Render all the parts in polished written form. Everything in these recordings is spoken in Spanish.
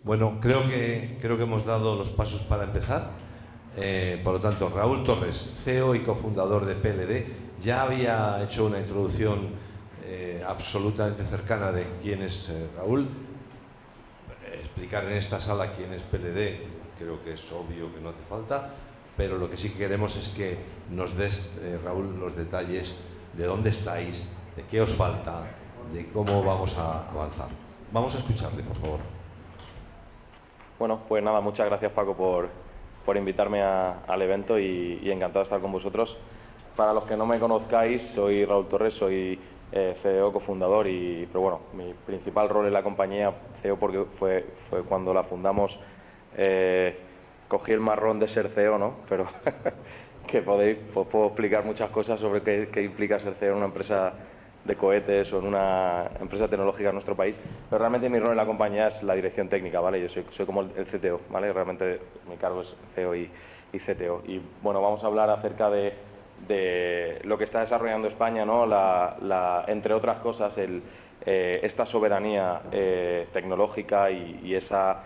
Bueno, creo que hemos dado los pasos para empezar. Por lo tanto, Raúl Torres, CEO y cofundador de PLD, ya había hecho una introducción absolutamente cercana de quién es Raúl. Explicar en esta sala quién es PLD, creo que es obvio que no hace falta, pero lo que sí queremos es que nos des, Raúl, los detalles de dónde estáis, de qué os falta, de cómo vamos a avanzar. Vamos a escucharle, por favor. Bueno, pues nada, muchas gracias, Paco, por invitarme al evento y encantado de estar con vosotros. Para los que no me conozcáis, soy Raúl Torres, soy CEO, cofundador, pero bueno, mi principal rol en la compañía, CEO porque fue cuando la fundamos, cogí el marrón de ser CEO, ¿no? Pero que pues puedo explicar muchas cosas sobre qué implica ser CEO en una empresa de cohetes o en una empresa tecnológica en nuestro país, pero realmente mi rol en la compañía es la dirección técnica, ¿vale? Yo soy como el CTO, ¿vale? Realmente mi cargo es CEO y CTO. Y bueno, vamos a hablar acerca de lo que está desarrollando España, ¿no? Entre otras cosas, esta soberanía tecnológica y esa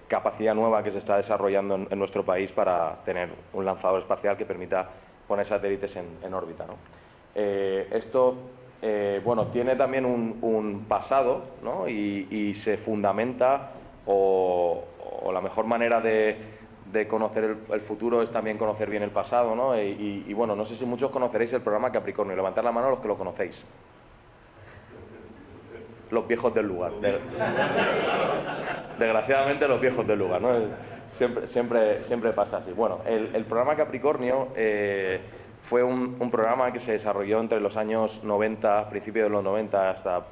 capacidad nueva que se está desarrollando en nuestro país para tener un lanzador espacial que permita poner satélites en órbita, ¿no? Esto bueno, tiene también un pasado, ¿no? y se fundamenta, o la mejor manera de conocer el futuro es también conocer bien el pasado, ¿no? Y bueno, no sé si muchos conoceréis el programa Capricornio. Levantad la mano los que lo conocéis. Los viejos del lugar. Desgraciadamente los viejos del lugar, ¿no? Siempre pasa así. Bueno, el programa Capricornio fue un programa que se desarrolló entre los años 90, principios de los 90 hasta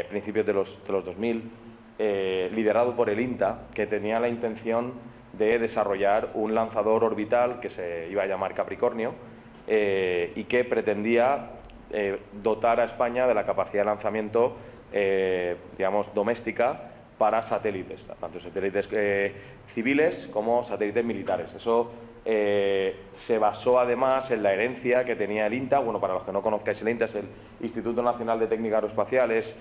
principios de los 2000, liderado por el INTA, que tenía la intención de desarrollar un lanzador orbital que se iba a llamar Capricornio y que pretendía dotar a España de la capacidad de lanzamiento, digamos, doméstica para satélites, tanto satélites civiles como satélites militares. Eso se basó además en la herencia que tenía el INTA. Bueno, para los que no conozcáis, el INTA es el Instituto Nacional de Técnica Aeroespacial, es,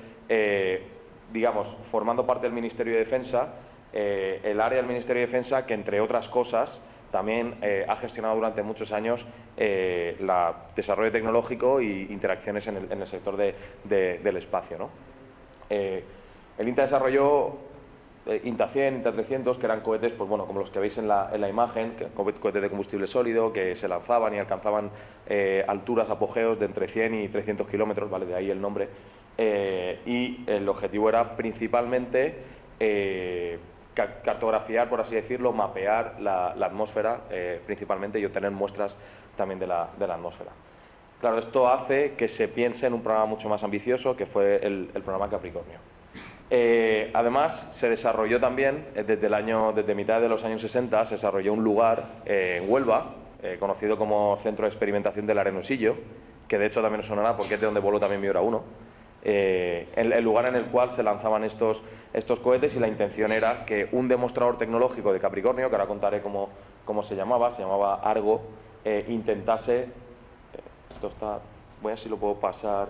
digamos, formando parte del Ministerio de Defensa, el área del Ministerio de Defensa que, entre otras cosas, también ha gestionado durante muchos años el desarrollo tecnológico e interacciones en el sector del espacio, ¿no? El INTA desarrolló INTA 100, INTA 300, que eran cohetes, pues bueno, como los que veis en la imagen, cohetes de combustible sólido que se lanzaban y alcanzaban alturas, apogeos de entre 100 y 300 kilómetros, ¿vale? De ahí el nombre. Y el objetivo era principalmente cartografiar, por así decirlo, mapear la atmósfera principalmente, y obtener muestras también de la atmósfera. Claro, esto hace que se piense en un programa mucho más ambicioso, que fue el programa Capricornio. Además, se desarrolló también, desde mitad de los años 60, se desarrolló un lugar en Huelva, conocido como Centro de Experimentación del Arenosillo, que de hecho también os sonará porque es de donde voló también mi Hora 1. El lugar en el cual se lanzaban estos cohetes, y la intención era que un demostrador tecnológico de Capricornio, que ahora contaré cómo se llamaba Argo, intentase... esto está... voy a ver si lo puedo pasar...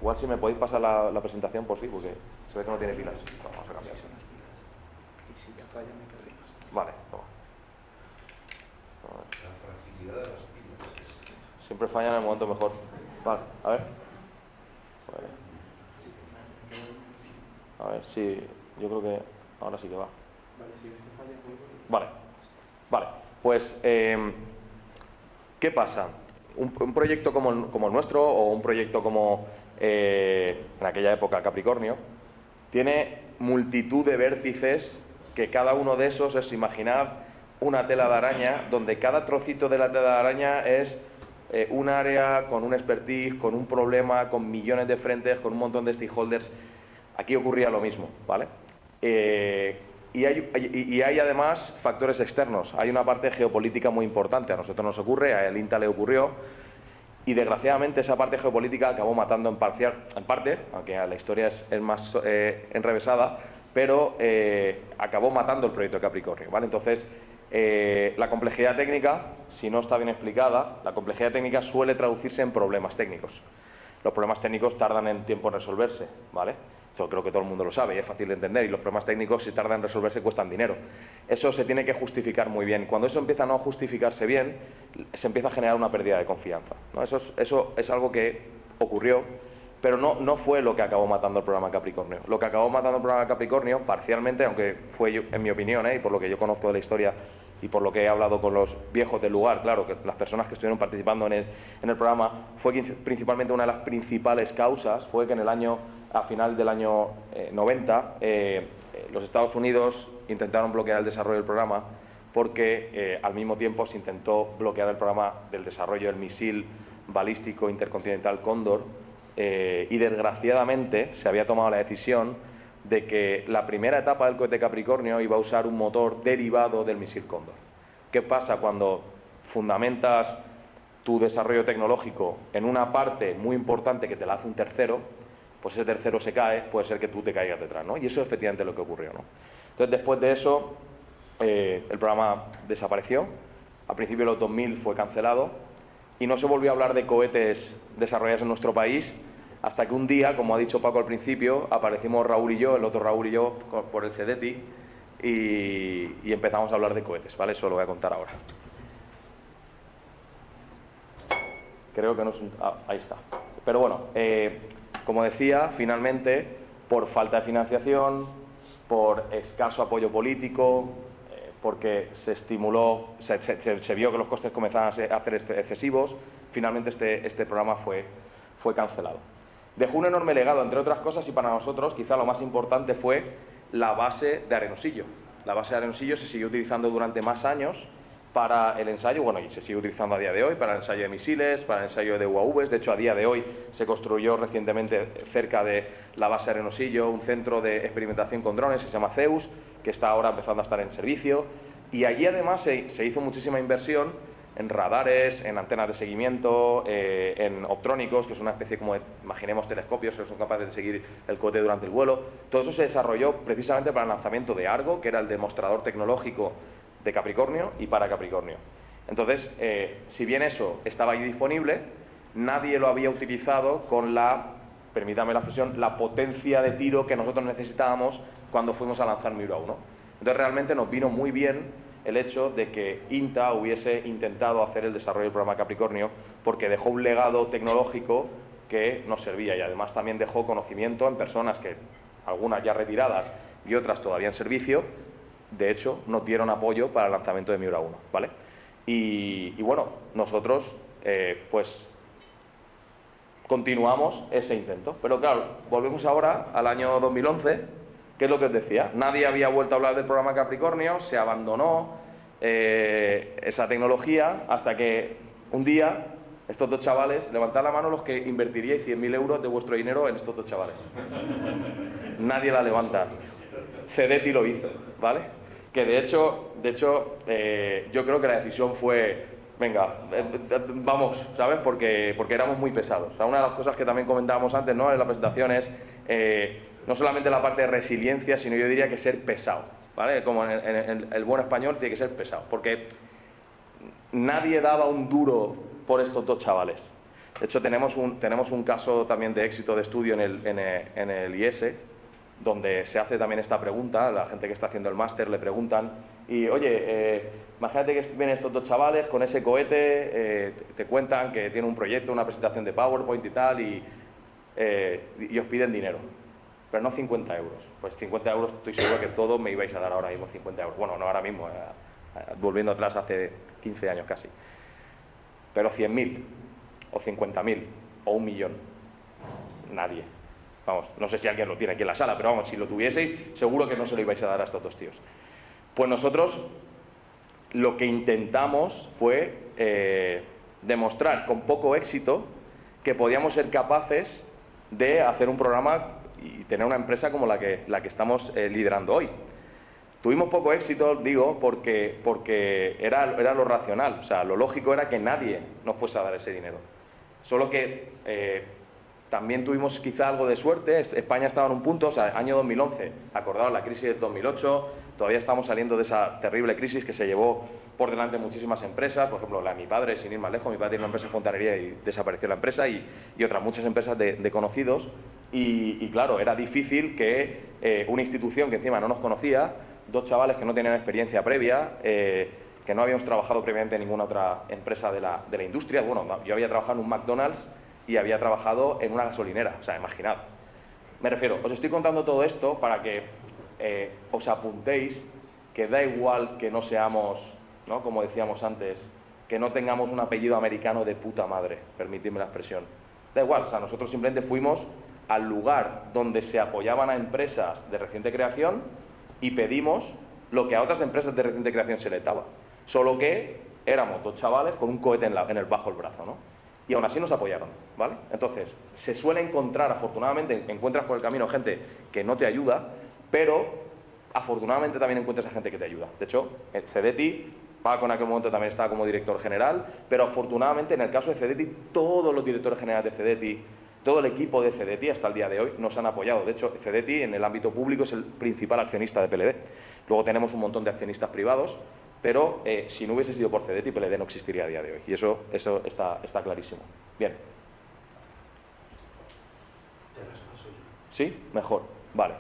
Igual si me podéis pasar la presentación por fin, porque se ve que no tiene pilas. Vamos a cambiar. Y si ya falla, me quedo más. Vale, toma. La fragilidad de las pilas. Siempre falla en el momento mejor. Vale, a ver. A ver, sí, yo creo que ahora sí que va. Vale, si ves que falla, Vale. Pues, ¿qué pasa? Un proyecto como el nuestro, o un proyecto como en aquella época Capricornio, tiene multitud de vértices, que cada uno de esos es, imaginad, una tela de araña, donde cada trocito de la tela de araña es un área con un expertise, con un problema, con millones de frentes, con un montón de stakeholders. Aquí ocurría lo mismo, ¿vale? Y hay además factores externos. Hay una parte geopolítica muy importante. A nosotros nos ocurre, a el INTA le ocurrió, y desgraciadamente esa parte geopolítica acabó matando en parte, aunque la historia es más enrevesada, pero acabó matando el proyecto de Capricornio, ¿vale? Entonces, la complejidad técnica, si no está bien explicada, la complejidad técnica suele traducirse en problemas técnicos. Los problemas técnicos tardan en tiempo en resolverse, ¿vale? Eso creo que todo el mundo lo sabe y es fácil de entender, y los problemas técnicos, si tardan en resolverse, cuestan dinero. Eso se tiene que justificar muy bien. Cuando eso empieza a no justificarse bien, se empieza a generar una pérdida de confianza, ¿no? Eso es algo que ocurrió, pero no fue lo que acabó matando el programa Capricornio. Lo que acabó matando el programa Capricornio, parcialmente, aunque fue en mi opinión, y por lo que yo conozco de la historia y por lo que he hablado con los viejos del lugar, claro, que las personas que estuvieron participando en el programa, fue que principalmente una de las principales causas fue que a final del año 90, los Estados Unidos intentaron bloquear el desarrollo del programa porque al mismo tiempo se intentó bloquear el programa del desarrollo del misil balístico intercontinental Cóndor, y desgraciadamente se había tomado la decisión de que la primera etapa del cohete Capricornio iba a usar un motor derivado del misil Cóndor. ¿Qué pasa cuando fundamentas tu desarrollo tecnológico en una parte muy importante que te la hace un tercero? Pues ese tercero se cae, puede ser que tú te caigas detrás, ¿no? Y eso es efectivamente lo que ocurrió, ¿no? Entonces, después de eso, el programa desapareció. A principios de los 2000 fue cancelado y no se volvió a hablar de cohetes desarrollados en nuestro país hasta que un día, como ha dicho Paco al principio, aparecimos Raúl y yo, el otro Raúl y yo, por el CEDETI, y empezamos a hablar de cohetes, ¿vale? Eso lo voy a contar ahora. Creo que no es un... ahí está. Pero bueno, como decía, finalmente, por falta de financiación, por escaso apoyo político, porque se estimuló, se vio que los costes comenzaban a hacer excesivos, finalmente este programa fue cancelado. Dejó un enorme legado, entre otras cosas, y para nosotros quizá lo más importante fue la base de Arenosillo. La base de Arenosillo se siguió utilizando durante más años para el ensayo, bueno, y se sigue utilizando a día de hoy para el ensayo de misiles, para el ensayo de UAVs. De hecho, a día de hoy se construyó recientemente cerca de la base de Arenosillo un centro de experimentación con drones que se llama Zeus, que está ahora empezando a estar en servicio. Y allí además se hizo muchísima inversión en radares, en antenas de seguimiento, en optrónicos, que es una especie como de, imaginemos, telescopios que son capaces de seguir el cohete durante el vuelo. Todo eso se desarrolló precisamente para el lanzamiento de Argo, que era el demostrador tecnológico de Capricornio, y para Capricornio. Entonces, si bien eso estaba ahí disponible, nadie lo había utilizado con permítame la expresión, la potencia de tiro que nosotros necesitábamos cuando fuimos a lanzar Miura 1. Entonces, realmente nos vino muy bien el hecho de que INTA hubiese intentado hacer el desarrollo del programa Capricornio, porque dejó un legado tecnológico que nos servía, y además también dejó conocimiento en personas que, algunas ya retiradas y otras todavía en servicio. De hecho, nos dieron apoyo para el lanzamiento de Miura 1, ¿vale? Y bueno, nosotros pues continuamos ese intento. Pero claro, volvemos ahora al año 2011, que es lo que os decía. Nadie había vuelto a hablar del programa Capricornio, se abandonó esa tecnología hasta que un día estos dos chavales, levantad la mano los que invertiríais 100.000 euros de vuestro dinero en estos dos chavales. Nadie la levanta. CEDETI lo hizo, ¿vale? Que de hecho yo creo que la decisión fue, venga, vamos, ¿sabes? Porque éramos muy pesados. O sea, una de las cosas que también comentábamos antes, ¿no?, en la presentación es no solamente la parte de resiliencia, sino yo diría que ser pesado, ¿vale? Como en el buen español tiene que ser pesado, porque nadie daba un duro por estos dos chavales. De hecho, tenemos un caso también de éxito de estudio en el IES, donde se hace también esta pregunta. La gente que está haciendo el máster le preguntan, y oye, imagínate que vienen estos dos chavales con ese cohete, te cuentan que tienen un proyecto, una presentación de PowerPoint y tal, y os piden dinero, pero no 50 euros. Pues 50 euros estoy seguro que todos me ibais a dar ahora mismo 50 euros. Bueno, no ahora mismo, volviendo atrás hace 15 años casi. Pero 100.000, o 50.000, o 1 millón. Nadie. Vamos, no sé si alguien lo tiene aquí en la sala, pero vamos, si lo tuvieseis, seguro que no se lo ibais a dar a estos dos tíos. Pues nosotros lo que intentamos fue demostrar con poco éxito que podíamos ser capaces de hacer un programa y tener una empresa como la que estamos liderando hoy. Tuvimos poco éxito, digo, porque era lo racional. O sea, lo lógico era que nadie nos fuese a dar ese dinero. Solo que también tuvimos quizá algo de suerte. España estaba en un punto, o sea, año 2011, acordaos la crisis del 2008, todavía estamos saliendo de esa terrible crisis que se llevó por delante muchísimas empresas, por ejemplo, la de mi padre, sin ir más lejos, mi padre tiene una empresa de fontanería y desapareció la empresa, y otras muchas empresas de conocidos, y claro, era difícil que una institución que encima no nos conocía, dos chavales que no tenían experiencia previa, que no habíamos trabajado previamente en ninguna otra empresa de la industria. Bueno, yo había trabajado en un McDonald's y había trabajado en una gasolinera, o sea, imaginad. Me refiero, os estoy contando todo esto para que os apuntéis que da igual que no seamos, ¿no?, como decíamos antes, que no tengamos un apellido americano de puta madre, permitidme la expresión. Da igual, o sea, nosotros simplemente fuimos al lugar donde se apoyaban a empresas de reciente creación y pedimos lo que a otras empresas de reciente creación se les daba. Solo que éramos dos chavales con un cohete bajo el brazo, ¿no? Y aún así nos apoyaron, ¿vale? Entonces, se suele encontrar, afortunadamente, encuentras por el camino gente que no te ayuda, pero afortunadamente también encuentras a gente que te ayuda. De hecho, el Cedetti, Paco en aquel momento también estaba como director general, pero afortunadamente en el caso de Cedetti, todos los directores generales de Cedetti, todo el equipo de Cedetti hasta el día de hoy nos han apoyado. De hecho, Cedetti en el ámbito público es el principal accionista de PLD. Luego tenemos un montón de accionistas privados, pero si no hubiese sido por Cedetti, PLD no existiría a día de hoy. Y eso está clarísimo. Bien. ¿Sí? Mejor. Vale.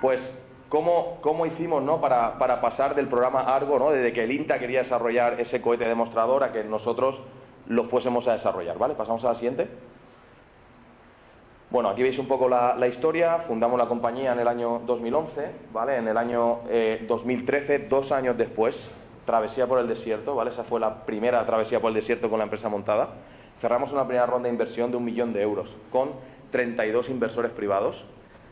Pues, ¿cómo hicimos, ¿no?, para pasar del programa Argo, ¿no?, desde que el INTA quería desarrollar ese cohete demostrador a que nosotros lo fuésemos a desarrollar? ¿Vale? Pasamos a la siguiente. Bueno, aquí veis un poco la historia. Fundamos la compañía en el año 2011, ¿vale? En el año 2013, 2 años después, travesía por el desierto, ¿vale? Esa fue la primera travesía por el desierto con la empresa montada. Cerramos una primera ronda de inversión de 1 millón de euros con 32 inversores privados,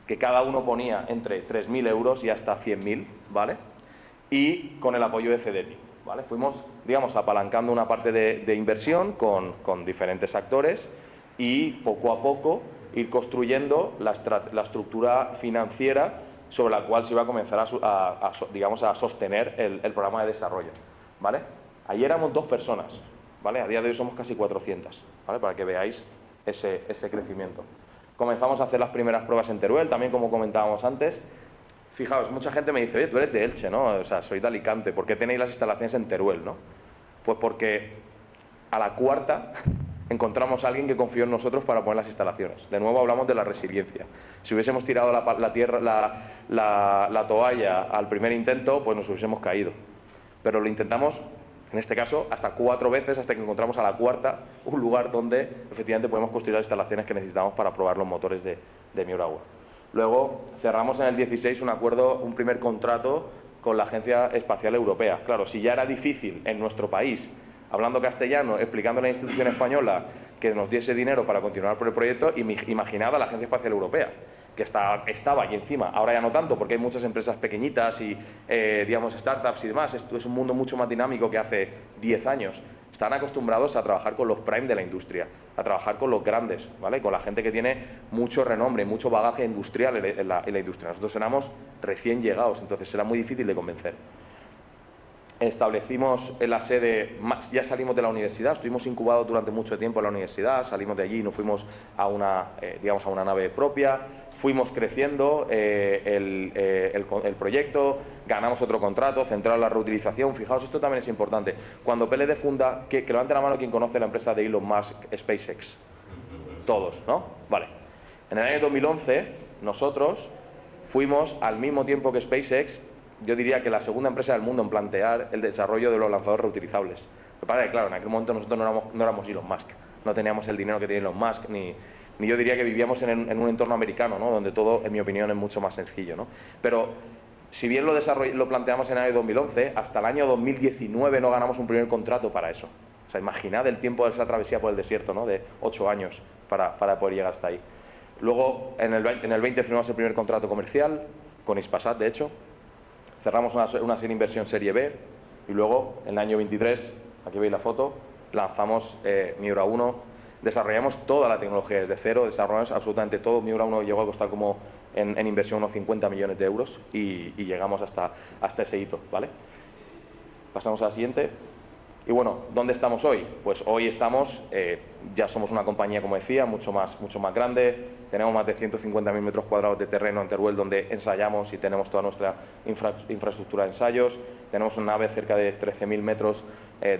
que cada uno ponía entre 3.000 euros y hasta 100.000, ¿vale? Y con el apoyo de Cedetti, ¿vale? Fuimos, digamos, apalancando una parte de inversión con diferentes actores y poco a poco ir construyendo la estructura financiera sobre la cual se iba a comenzar a sostener el programa de desarrollo, ¿vale? Allí éramos 2 personas, ¿vale? A día de hoy somos casi 400, ¿vale? Para que veáis ese crecimiento. Comenzamos a hacer las primeras pruebas en Teruel, también como comentábamos antes. Fijaos, mucha gente me dice, oye, tú eres de Elche, ¿no? O sea, soy de Alicante, ¿por qué tenéis las instalaciones en Teruel, no? Pues porque a la cuarta encontramos a alguien que confió en nosotros para poner las instalaciones. De nuevo hablamos de la resiliencia. Si hubiésemos tirado la toalla al primer intento, pues nos hubiésemos caído. Pero lo intentamos, en este caso, hasta 4 veces, hasta que encontramos a la cuarta un lugar donde efectivamente podemos construir las instalaciones que necesitamos para probar los motores de Miura. Luego cerramos en el 16 un primer contrato con la Agencia Espacial Europea. Claro, si ya era difícil en nuestro país, hablando castellano, explicando a la institución española que nos diese dinero para continuar por el proyecto, imaginad a la Agencia Espacial Europea, que estaba allí encima. Ahora ya no tanto, porque hay muchas empresas pequeñitas y, digamos, startups y demás. Esto es un mundo mucho más dinámico que hace 10 años. Están acostumbrados a trabajar con los prime de la industria, a trabajar con los grandes, ¿vale? Con la gente que tiene mucho renombre, mucho bagaje industrial en la industria. Nosotros éramos recién llegados, entonces era muy difícil de convencer. Establecimos en la sede, ya salimos de la universidad, estuvimos incubados durante mucho tiempo en la universidad, salimos de allí y nos fuimos a una nave propia, fuimos creciendo el proyecto, ganamos otro contrato centrado en la reutilización. Fijaos, esto también es importante. Cuando PLD funda, que levante la mano quien conoce la empresa de Elon Musk, SpaceX. Todos, ¿no? Vale. En el año 2011, nosotros fuimos al mismo tiempo que SpaceX, yo diría que la segunda empresa del mundo en plantear el desarrollo de los lanzadores reutilizables. Lo que pasa es que, claro, en aquel momento nosotros no éramos Elon Musk, no teníamos el dinero que tiene Elon Musk, ni yo diría que vivíamos en un entorno americano, ¿no?, donde todo, en mi opinión, es mucho más sencillo, ¿no? Pero si bien lo planteamos en el año 2011, hasta el año 2019 no ganamos un primer contrato para eso. O sea, imaginad el tiempo de esa travesía por el desierto, ¿no?, de 8 años para poder llegar hasta ahí. Luego, en el 20 firmamos el primer contrato comercial, con Hispasat, de hecho. Cerramos una serie de inversión serie B y luego, en el año 23, aquí veis la foto, lanzamos Miura 1, desarrollamos toda la tecnología desde cero, desarrollamos absolutamente todo. Miura 1 llegó a costar como en inversión unos 50 millones de euros y llegamos hasta ese hito, ¿vale? Pasamos a la siguiente. Y bueno, ¿dónde estamos hoy? Pues hoy estamos, ya somos una compañía, como decía, mucho más grande. Tenemos más de 150.000 metros cuadrados de terreno en Teruel donde ensayamos y tenemos toda nuestra infraestructura de ensayos. Tenemos una nave cerca de 13.000 metros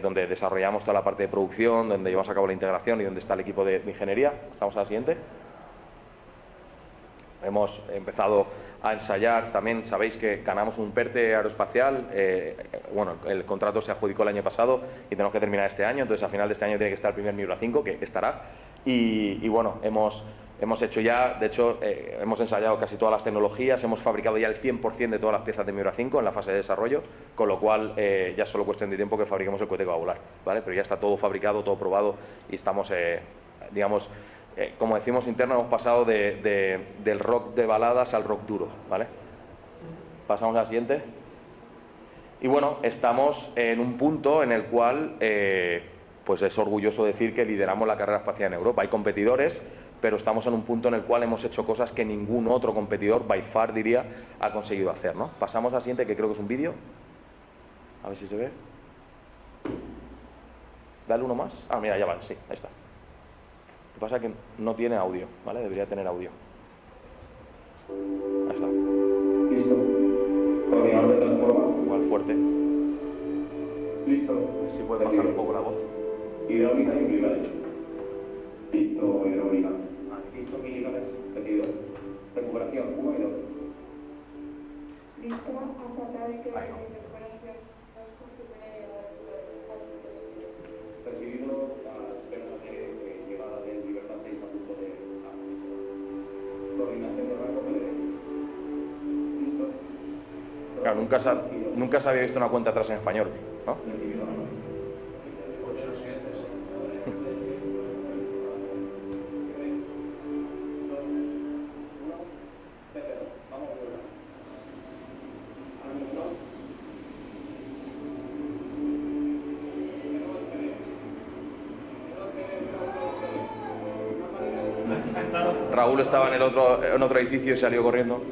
donde desarrollamos toda la parte de producción, donde llevamos a cabo la integración y donde está el equipo de ingeniería. Estamos a la siguiente. Hemos empezado a ensayar, también sabéis que ganamos un PERTE aeroespacial, bueno, el contrato se adjudicó el año pasado y tenemos que terminar este año, entonces a final de este año tiene que estar el primer Miura 5, que estará, y bueno, hemos hecho ya, de hecho, hemos ensayado casi todas las tecnologías, hemos fabricado ya el 100% de todas las piezas de Miura 5 en la fase de desarrollo, con lo cual ya es solo cuestión de tiempo que fabriquemos el cohete que va a volar, ¿vale? Pero ya está todo fabricado, todo probado y estamos, digamos, como decimos interno, hemos pasado del rock de baladas al rock duro, ¿vale? Pasamos a la siguiente. Y bueno, estamos en un punto en el cual pues es orgulloso decir que lideramos la carrera espacial en Europa. Hay competidores, pero estamos en un punto en el cual hemos hecho cosas que ningún otro competidor, by far diría, ha conseguido hacer, ¿no? Pasamos a la siguiente, que creo que es un vídeo. A ver si se ve. Dale uno más. Ah, mira, ya vale, sí, ahí está. Lo que pasa es que no tiene audio, ¿vale? Debería tener audio. Ahí está. Listo. Coordinador de plataforma. Igual fuerte. Listo. A ver si puede bajar un poco la voz. Hidráulica y unidades. Listo, hidráulica. Listo, milímetros. Pedido. Recuperación 1 y 2. Listo, a falta de que Ahí no. recuperación nos confirme los puntos. Recibido la espera de llegada de Libertad 6 a punto de coordinación de rango PLD. Listo. Claro, nunca se había visto una cuenta atrás en español, ¿no? Recibido la 8 7. Raúl estaba en otro edificio y salió corriendo.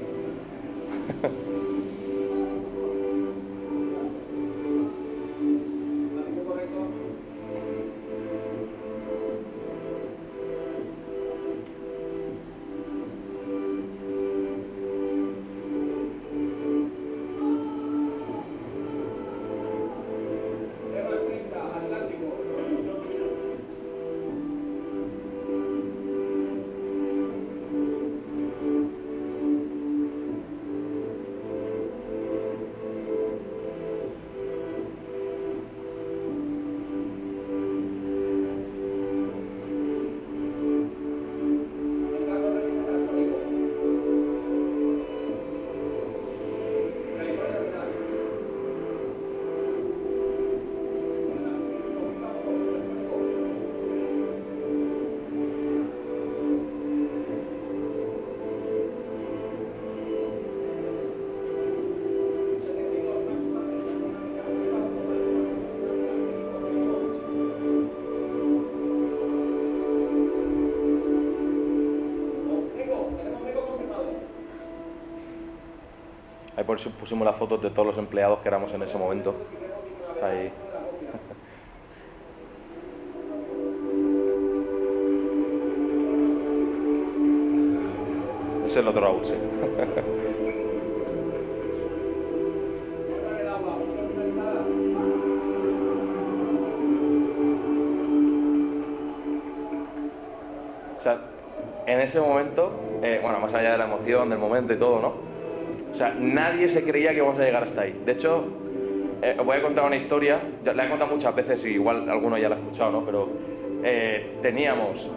Ahí por eso pusimos las fotos de todos los empleados que éramos en ese momento. Ahí. Es el otro Raúl, sí. O sea, en ese momento, bueno, más allá de la emoción, del momento y todo, ¿no? O sea, nadie se creía que íbamos a llegar hasta ahí. De hecho, os voy a contar una historia, la he contado muchas veces y igual alguno ya la ha escuchado, ¿no? Pero teníamos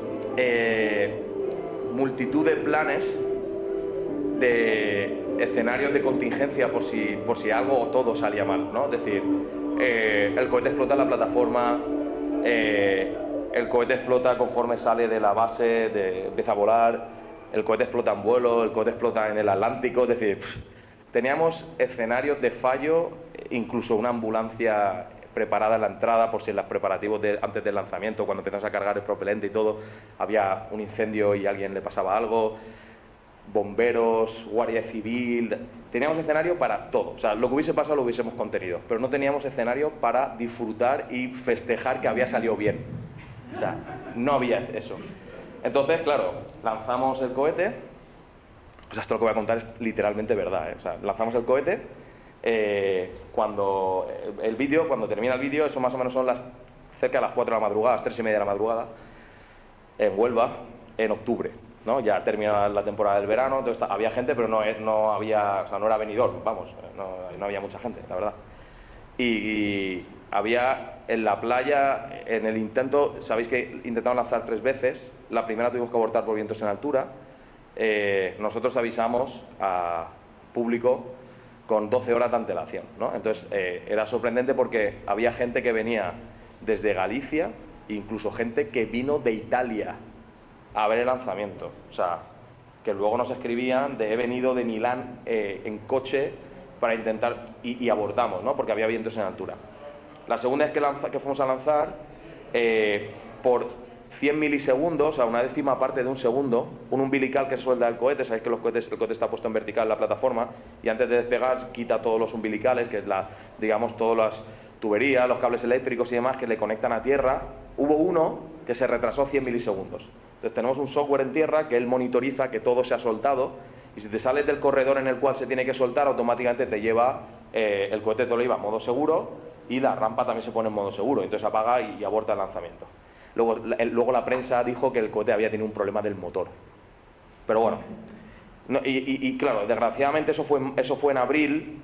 multitud de planes de escenarios de contingencia por si algo o todo salía mal, ¿no? Es decir, el cohete explota en la plataforma, el cohete explota conforme sale de la base, empieza a volar, el cohete explota en vuelo, el cohete explota en el Atlántico, es decir, teníamos escenarios de fallo, incluso una ambulancia preparada en la entrada por si en los preparativos antes del lanzamiento, cuando empezamos a cargar el propelente y todo, había un incendio y a alguien le pasaba algo, bomberos, guardia civil, Teníamos escenario para todo, o sea, lo que hubiese pasado lo hubiésemos contenido, pero no teníamos escenario para disfrutar y festejar que había salido bien. O sea, no había eso. Entonces, claro, lanzamos el cohete. O sea, esto lo que voy a contar es literalmente verdad, ¿eh? O sea, lanzamos el cohete. Cuando termina el vídeo, eso más o menos son cerca de las 4 de la madrugada, las 3:30 de la madrugada, en Huelva, en octubre, ¿no? Ya termina la temporada del verano, entonces había gente, pero no había, o sea, no era venidor, vamos, no había mucha gente, la verdad. Y había en la playa, en el intento, sabéis que intentaron lanzar 3 veces, la primera tuvimos que abortar por vientos en altura. Nosotros avisamos a público con 12 horas de antelación, ¿no? Entonces era sorprendente porque había gente que venía desde Galicia, incluso gente que vino de Italia a ver el lanzamiento, o sea, que luego nos escribían de he venido de Milán en coche para intentar, y abortamos, ¿no? Porque había vientos en altura. La segunda vez que fuimos a lanzar, por 100 milisegundos, o sea, una décima parte de un segundo, un umbilical que suelda el cohete, sabéis que el cohete está puesto en vertical en la plataforma, y antes de despegar quita todos los umbilicales, que es digamos, todas las tuberías, los cables eléctricos y demás que le conectan a tierra. Hubo uno que se retrasó 100 milisegundos. Entonces tenemos un software en tierra que él monitoriza que todo se ha soltado, y si te sales del corredor en el cual se tiene que soltar, automáticamente te lleva, el cohete te lo lleva a modo seguro, y la rampa también se pone en modo seguro, entonces apaga y aborta el lanzamiento. Luego la prensa dijo que el cohete había tenido un problema del motor. Pero bueno, claro, desgraciadamente eso fue en abril.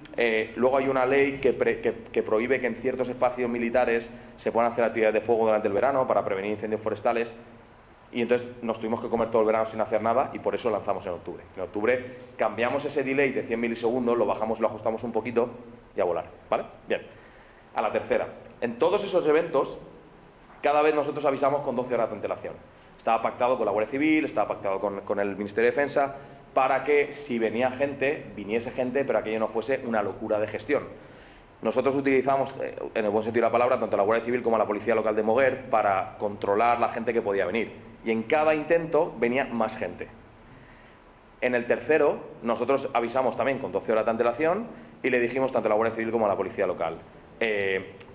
Luego hay una ley que prohíbe que en ciertos espacios militares se puedan hacer actividades de fuego durante el verano para prevenir incendios forestales. Y entonces nos tuvimos que comer todo el verano sin hacer nada y por eso lanzamos en octubre. En octubre cambiamos ese delay de 100 milisegundos, lo bajamos, lo ajustamos un poquito y a volar, ¿vale? Bien. A la tercera. En todos esos eventos, cada vez nosotros avisamos con 12 horas de antelación. Estaba pactado con la Guardia Civil, estaba pactado con el Ministerio de Defensa, para que si venía gente, viniese gente, pero aquello no fuese una locura de gestión. Nosotros utilizamos, en el buen sentido de la palabra, tanto la Guardia Civil como la Policía Local de Moguer para controlar la gente que podía venir. Y en cada intento venía más gente. En el tercero, nosotros avisamos también con 12 horas de antelación y le dijimos tanto a la Guardia Civil como a la Policía Local,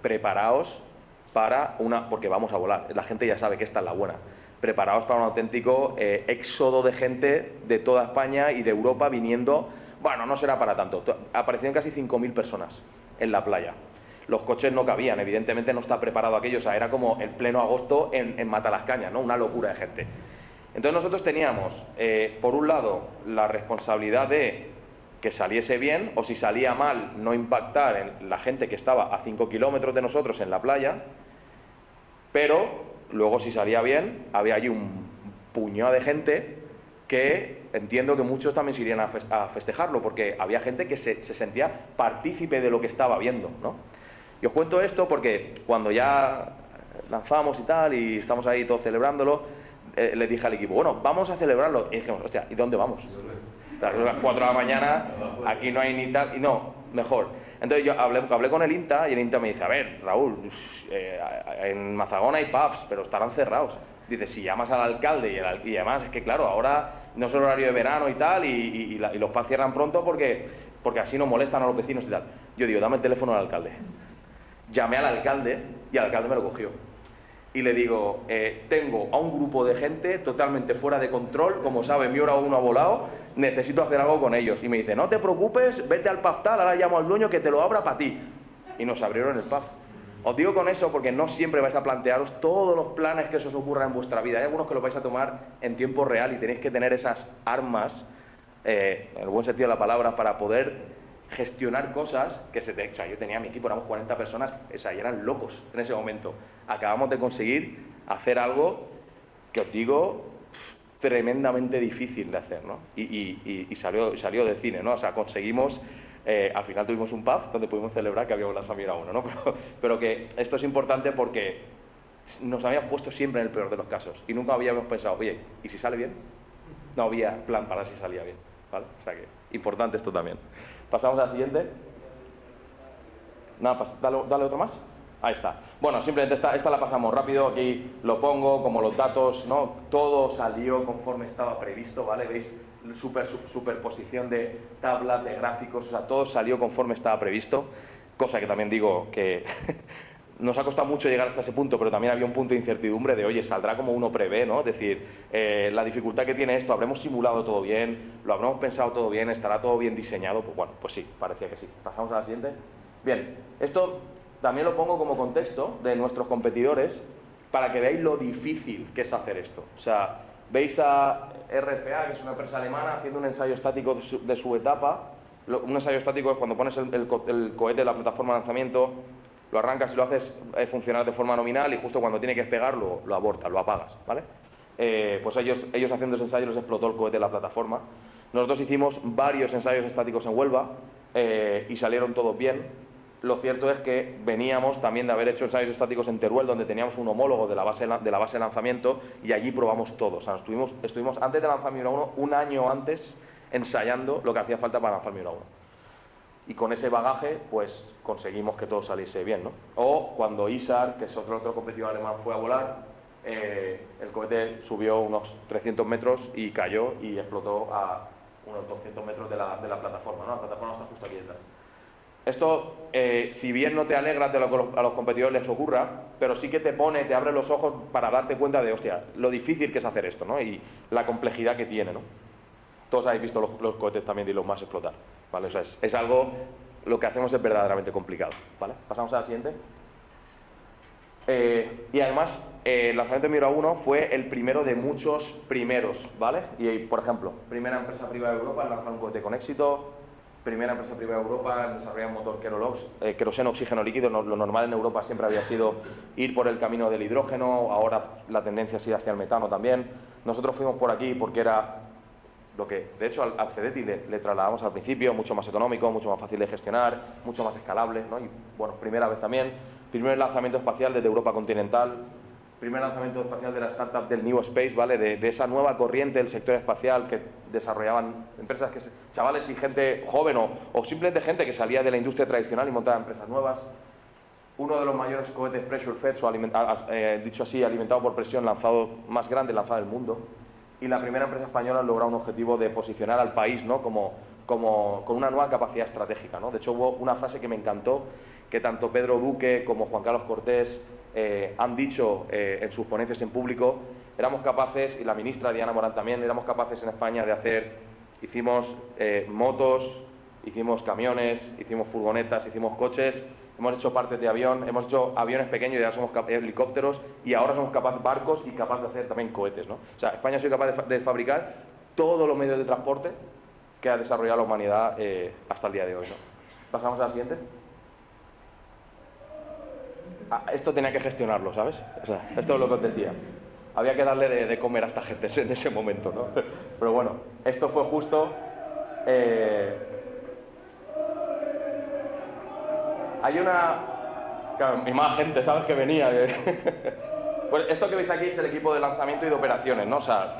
preparaos para porque vamos a volar, la gente ya sabe que esta es la buena. Preparaos para un auténtico éxodo de gente de toda España y de Europa viniendo. Bueno, no será para tanto. Aparecieron casi 5.000 personas en la playa. Los coches no cabían, evidentemente no está preparado aquello, o sea, era como el pleno agosto en Matalascaña, ¿no? Una locura de gente. Entonces nosotros teníamos, por un lado, la responsabilidad de que saliese bien, o si salía mal, no impactar en la gente que estaba a 5 kilómetros de nosotros en la playa, pero luego si salía bien, había allí un puñado de gente que entiendo que muchos también se irían a festejarlo, porque había gente que se sentía partícipe de lo que estaba viendo, ¿no? Y os cuento esto porque cuando ya lanzamos y tal, y estamos ahí todos celebrándolo, le dije al equipo, bueno, vamos a celebrarlo. Y dijimos, hostia, ¿y dónde vamos? A las 4 de la mañana, aquí no hay ni tal, y no, mejor. Entonces yo hablé con el INTA y el INTA me dice, a ver, Raúl, en Mazagona hay pubs, pero estarán cerrados. Dice, si llamas al alcalde y además es que claro, ahora no es el horario de verano y tal, y los pubs cierran pronto porque así no molestan a los vecinos y tal. Yo digo, dame el teléfono al alcalde. Llamé al alcalde y el alcalde me lo cogió. Y le digo, tengo a un grupo de gente totalmente fuera de control, como sabe, mi hora 1 ha volado, necesito hacer algo con ellos. Y me dice, no te preocupes, vete al pub tal, ahora llamo al dueño que te lo abra para ti. Y nos abrieron el pub. Os digo con eso porque no siempre vais a plantearos todos los planes que se os ocurran en vuestra vida. Hay algunos que los vais a tomar en tiempo real y tenéis que tener esas armas, en el buen sentido de la palabra, para poder gestionar cosas que o sea, yo tenía mi equipo, éramos 40 personas, o sea, y eran locos en ese momento. Acabamos de conseguir hacer algo que os digo, tremendamente difícil de hacer, ¿no? Y salió de cine, ¿no? O sea, conseguimos, al final tuvimos un pub donde pudimos celebrar que habíamos lanzado Mira Uno, ¿no? Pero que esto es importante porque nos habíamos puesto siempre en el peor de los casos y nunca habíamos pensado, oye, ¿y si sale bien? No había plan para si salía bien, ¿vale? O sea que, importante esto también. Pasamos a la siguiente. Nada, dale otro más. Ahí está. Bueno, simplemente esta la pasamos rápido, aquí lo pongo, como los datos, ¿no? Todo salió conforme estaba previsto, ¿vale? ¿Veis? Superposición de tablas, de gráficos, o sea, todo salió conforme estaba previsto, cosa que también digo que nos ha costado mucho llegar hasta ese punto, pero también había un punto de incertidumbre de, oye, saldrá como uno prevé, ¿no? Es decir, la dificultad que tiene esto, ¿habremos simulado todo bien? ¿Lo habremos pensado todo bien? ¿Estará todo bien diseñado? Pues bueno, pues sí, parecía que sí. Pasamos a la siguiente. Bien, esto también lo pongo como contexto de nuestros competidores para que veáis lo difícil que es hacer esto. O sea, veis a RFA, que es una empresa alemana, haciendo un ensayo estático de su etapa. Un ensayo estático es cuando pones el cohete en la plataforma de lanzamiento, lo arrancas y lo haces funcionar de forma nominal y justo cuando tiene que despegar lo abortas, lo apagas, ¿vale? Pues ellos haciendo ese ensayo les explotó el cohete en la plataforma. Nosotros hicimos varios ensayos estáticos en Huelva y salieron todos bien. Lo cierto es que veníamos también de haber hecho ensayos estáticos en Teruel, donde teníamos un homólogo de la base de lanzamiento y allí probamos todo. O sea, estuvimos antes de lanzar Miura 1, un año antes, ensayando lo que hacía falta para lanzar Miura 1. Y con ese bagaje, pues conseguimos que todo saliese bien, ¿no? O cuando ISAR, que es otro competidor alemán, fue a volar, el cohete subió unos 300 metros y cayó y explotó a unos 200 metros de la plataforma, ¿no? La plataforma está justo aquí detrás. Esto, si bien no te alegra de lo que a los competidores les ocurra, pero sí que te abre los ojos para darte cuenta de, hostia, lo difícil que es hacer esto, ¿no? Y la complejidad que tiene, ¿no? Todos habéis visto los cohetes también de Elon Musk explotar, ¿vale? O sea, es algo, lo que hacemos es verdaderamente complicado, ¿vale? Pasamos a la siguiente. Y además, el lanzamiento de Miura 1 fue el primero de muchos primeros, ¿vale? Y, por ejemplo, primera empresa privada de Europa en lanzar un cohete con éxito. Primera empresa privada de Europa en desarrollar un motor queroseno, oxígeno líquido. Lo normal en Europa siempre había sido ir por el camino del hidrógeno, ahora la tendencia es ir hacia el metano también. Nosotros fuimos por aquí porque era lo que, de hecho, al CEDETI le trasladamos al principio, mucho más económico, mucho más fácil de gestionar, mucho más escalable, ¿no? Y bueno, primera vez también, primer lanzamiento espacial desde Europa continental, primer lanzamiento espacial de la startup del New Space, ¿vale? De esa nueva corriente del sector espacial que desarrollaban empresas, chavales y gente joven o simplemente gente que salía de la industria tradicional y montaba empresas nuevas. Uno de los mayores cohetes pressure fed, dicho así, alimentado por presión, más grande lanzado del mundo. Y la primera empresa española logró un objetivo de posicionar al país, ¿no? con una nueva capacidad estratégica, ¿no? De hecho, hubo una frase que me encantó, que tanto Pedro Duque como Juan Carlos Cortés han dicho en sus ponencias en público. Éramos capaces, y la ministra Diana Morán también, éramos capaces en España de hicimos motos, hicimos camiones, hicimos furgonetas, hicimos coches, hemos hecho partes de avión, hemos hecho aviones pequeños y ahora somos helicópteros, y ahora somos capaces de barcos y capaces de hacer también cohetes, ¿no? O sea, España ha sido capaz de fabricar todos los medios de transporte que ha desarrollado la humanidad hasta el día de hoy, ¿no? Pasamos a la siguiente. Esto tenía que gestionarlo, ¿sabes? O sea, esto es lo que os decía. Había que darle de comer a esta gente en ese momento, ¿no? Pero bueno, esto fue justo... Hay una... Claro, y más gente, ¿sabes? Que venía. Pues esto que veis aquí es el equipo de lanzamiento y de operaciones, ¿no? O sea,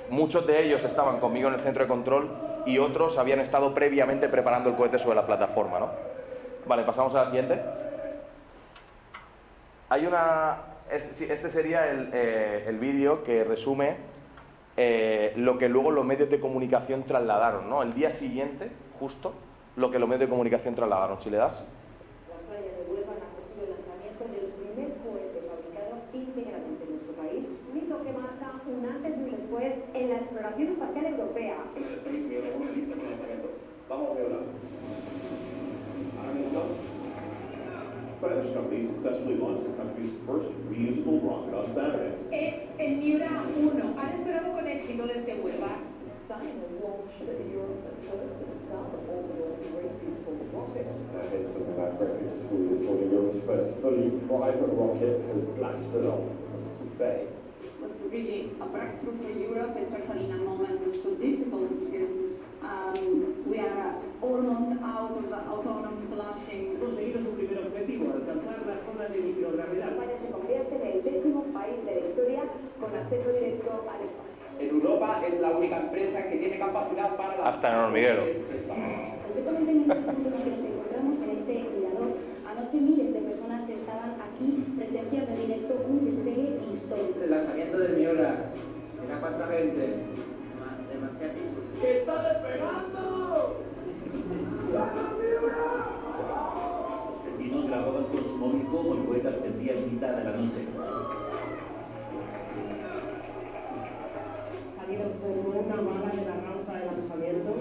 muchos de ellos estaban conmigo en el centro de control y otros habían estado previamente preparando el cohete sobre la plataforma, ¿no? Vale, pasamos a la siguiente. Hay una... Este sería el vídeo que resume lo que luego los medios de comunicación trasladaron, ¿no? El día siguiente, justo, lo que los medios de comunicación trasladaron. Si le das... Las playas de Huelva han acogido el lanzamiento del primer cohete fabricado íntegramente en nuestro país. Un hito que marca un antes y un después en la exploración espacial europea. Vamos a verla. Ahora mismo, Spanish company successfully launched the country's first reusable rocket on Saturday. Es el Miura 1. Han esperado con éxito desde Huelva. Spain has launched Europe's first suborbital reusable rocket. It's something like great news for you this morning. Europe's first fully private rocket has blasted off from Spain. It was really a breakthrough for Europe, especially in a moment so difficult because we are almost out of the autonomous launching. Conseguido su primer objetivo, alcanzar la zona de microgravedad. España se convierte en el 10º país de la historia con acceso directo al espacio. En Europa es la única empresa que tiene capacidad para... Hasta en hormiguero. Concretamente en este punto en el que nos encontramos, en este mirador Anoche miles de personas estaban aquí presenciando en directo un despegue histórico. El lanzamiento del Miura. Mira cuánta gente. Demasiado. ¡Que está despegando! Los vecinos grababan con su móvil cómo el cohete ascendía en mitad de la noche. Salieron como una bala de la rampa de lanzamiento.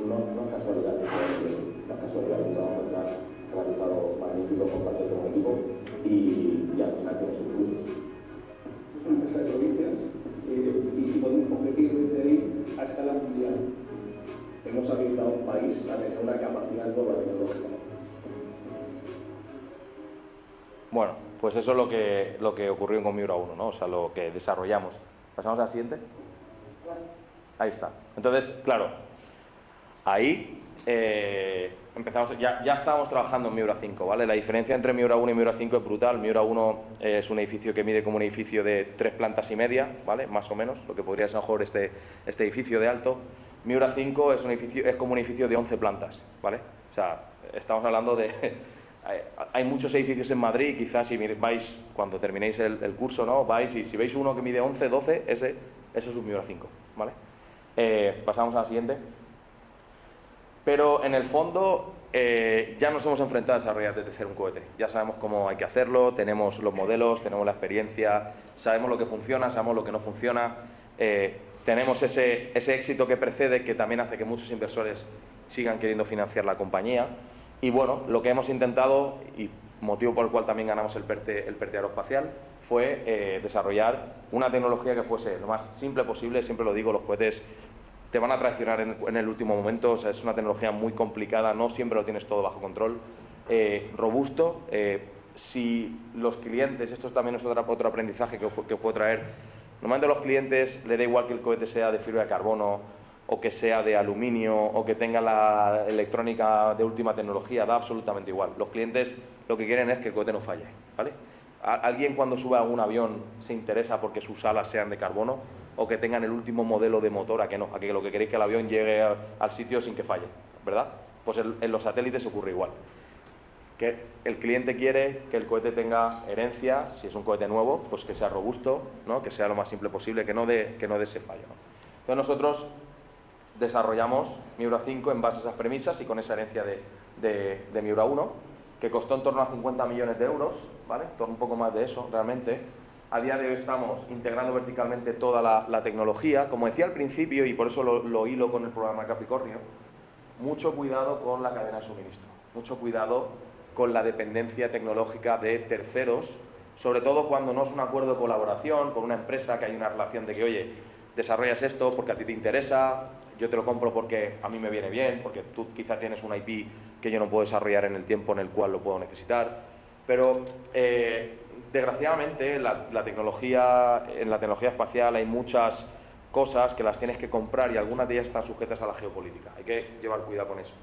No es casualidad que la casualidad del trabajo que has realizado magnífico por parte de todo el equipo y al final tiene sus frutos. Es una empresa de provincias y podemos competir desde ahí a escala mundial. Hemos habilitado a un país a tener una capacidad nueva tecnológica. Bueno, pues eso es lo que ocurrió con Miura 1, ¿no? O sea, lo que desarrollamos. ¿Pasamos al siguiente? Ahí está. Entonces, claro, ahí empezamos, ya estábamos trabajando en Miura 5, ¿vale? La diferencia entre Miura 1 y Miura 5 es brutal. Miura 1 es un edificio que mide como un edificio de 3 plantas y media, ¿vale? Más o menos, lo que podría ser mejor este edificio de alto. Miura 5 es como un edificio de 11 plantas, ¿vale? O sea, estamos hablando de... Hay muchos edificios en Madrid, quizás si vais, cuando terminéis el curso, ¿no? Vais y si veis uno que mide 11, 12, eso es un Miura 5, ¿vale? Pasamos a la siguiente. Pero en el fondo ya nos hemos enfrentado a desarrollar desde cero un cohete. Ya sabemos cómo hay que hacerlo, tenemos los modelos, tenemos la experiencia, sabemos lo que funciona, sabemos lo que no funciona. Tenemos ese éxito que precede, que también hace que muchos inversores sigan queriendo financiar la compañía. Y bueno, lo que hemos intentado, y motivo por el cual también ganamos el PERTE Aeroespacial, fue desarrollar una tecnología que fuese lo más simple posible. Siempre lo digo, los cohetes te van a traicionar en el último momento. O sea, es una tecnología muy complicada, no siempre lo tienes todo bajo control. Robusto. Si los clientes, esto también es otro aprendizaje que os puedo traer, normalmente a los clientes le da igual que el cohete sea de fibra de carbono o que sea de aluminio o que tenga la electrónica de última tecnología, da absolutamente igual. Los clientes lo que quieren es que el cohete no falle, ¿vale? ¿Alguien cuando sube a un avión se interesa porque sus alas sean de carbono o que tengan el último modelo de motor? A que no, a que lo que queréis es que el avión llegue al sitio sin que falle, ¿verdad? Pues en los satélites ocurre igual. Que el cliente quiere que el cohete tenga herencia, si es un cohete nuevo, pues que sea robusto, ¿no? Que sea lo más simple posible, que no dé ese fallo, ¿no? Entonces nosotros desarrollamos Miura 5 en base a esas premisas y con esa herencia de Miura 1, que costó en torno a 50 millones de euros, ¿vale? Un poco más de eso, realmente. A día de hoy estamos integrando verticalmente toda la tecnología. Como decía al principio, y por eso lo hilo con el programa Capricornio, mucho cuidado con la cadena de suministro, mucho cuidado con la dependencia tecnológica de terceros, sobre todo cuando no es un acuerdo de colaboración con una empresa, que hay una relación de que, oye, desarrollas esto porque a ti te interesa, yo te lo compro porque a mí me viene bien, porque tú quizá tienes un IP que yo no puedo desarrollar en el tiempo en el cual lo puedo necesitar. Pero desgraciadamente en la tecnología espacial hay muchas cosas que las tienes que comprar y algunas de ellas están sujetas a la geopolítica. Hay que llevar cuidado con eso.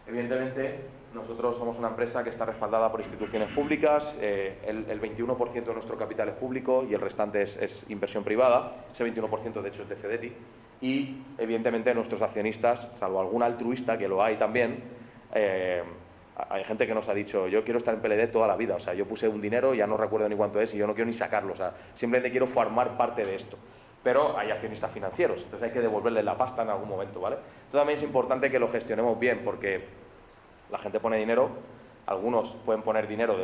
Evidentemente, nosotros somos una empresa que está respaldada por instituciones públicas, el 21% de nuestro capital es público y el restante es inversión privada. Ese 21% de hecho es de Cedeti. Y evidentemente nuestros accionistas, salvo algún altruista, que lo hay también, hay gente que nos ha dicho, yo quiero estar en PLD toda la vida, o sea, yo puse un dinero, ya no recuerdo ni cuánto es y yo no quiero ni sacarlo, o sea, simplemente quiero formar parte de esto. Pero hay accionistas financieros, entonces hay que devolverles la pasta en algún momento, ¿vale? Esto también es importante que lo gestionemos bien, porque la gente pone dinero, algunos pueden poner dinero